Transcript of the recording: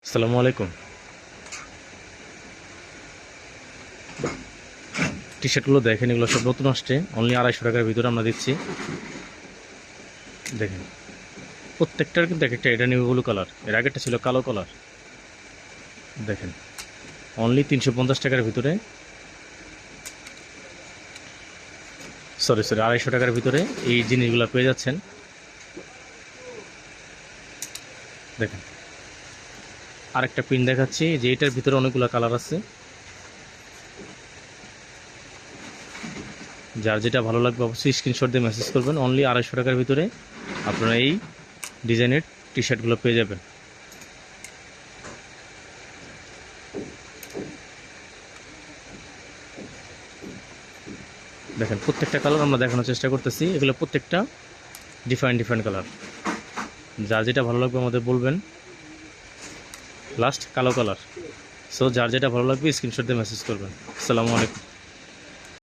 আসসালামু আলাইকুম। টি শার্টগুলো দেখেন, এগুলো সব নতুন আসছে, অনলি 250 টাকার ভিতরে আমরা দিচ্ছি। দেখেন প্রত্যেকটার কিন্তু এক একটা, এটা নিউ ব্লু কালার, এর আগেরটা ছিল কালো কালার। দেখেন অনলি 350 টাকার ভিতরে, সরি 250 টাকার ভিতরে এই জিনিসগুলো পেয়ে যাচ্ছেন। দেখেন আরেকটা প্রিন্ট দেখাচ্ছি, যে এটার ভিতরে অনেকগুলো কালার আছে। যার যেটা ভালো লাগবে অবশ্যই স্ক্রিনশট দিয়ে মেসেজ করবেন। অনলি 250 টাকার ভিতরে আপনারা এই ডিজাইনের টি শার্টগুলো পেয়ে যাবেন। দেখেন প্রত্যেকটা কালার আমরা দেখানোর চেষ্টা করতেছি, এগুলো প্রত্যেকটা ডিফারেন্ট ডিফারেন্ট কালার। যার যেটা ভালো লাগবে আমাদের বলবেন। লাস্ট কালো কালার। সো যার যেটা ভালো লাগবে স্ক্রিনশট দিয়ে মেসেজ করবেন। আসসালামু আলাইকুম।